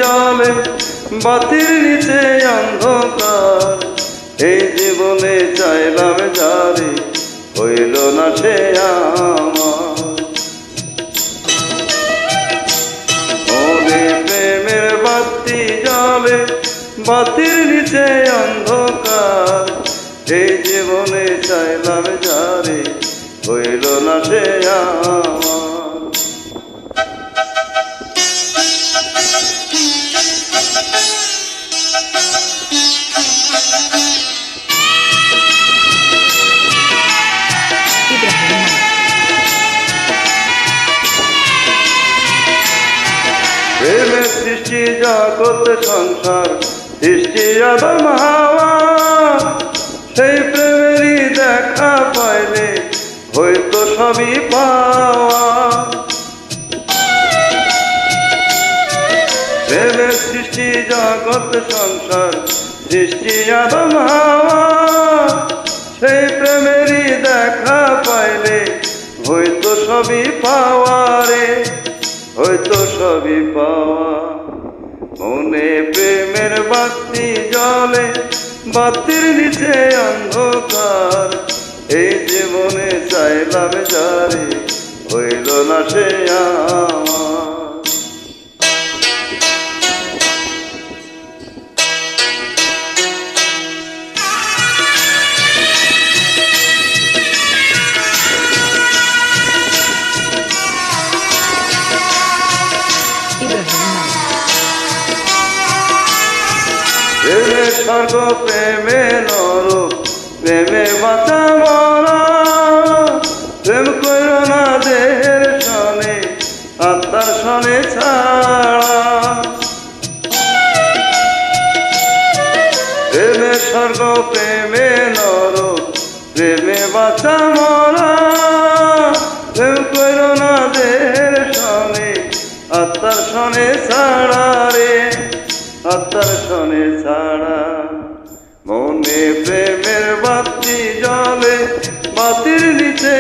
জলে বাতির নিচে অন্ধকার, এই জীবনে চাইলাম যারে হইল না সে আমার। মনে প্রেমের বাতি জলে বাতির নিচে অন্ধকার, এই জীবনে চাইলাম যারে হইল না সে আমার। প্রেমের সৃষ্টি জগৎ সংসার, সৃষ্টি আদম হাওয়া, সেই প্রেমেরই দেখা পাইলে হয়তো সবই পাওয়া। প্রেমের সৃষ্টি জগৎ সংসার, সৃষ্টি আদম হাওয়া, সেই প্রেমেরই দেখা পাইলে হয়তো সবই পাওয়া রে, হয়তো সবই পাওয়া। মনে প্রেমের বাতি জলে বাতির নিচে অন্ধকার, এই জীবনে চাইলাম যারে হইল না সে আমার। প্রেমে স্বর্গ প্রেমে নরক, প্রেমে বাঁচা মরা, প্রেম কইর না দেহের সনে আত্মার সনে ছাড়া। প্রেমে স্বর্গ প্রেমে নরক, প্রেমে বাঁচা মরা, প্রেম কইর না দেহের সনে আত্মার সনে ছাড়া রে, আত্মার সনে ছাড়া। মনে প্রেমের বাতি জলে বাতির নিচে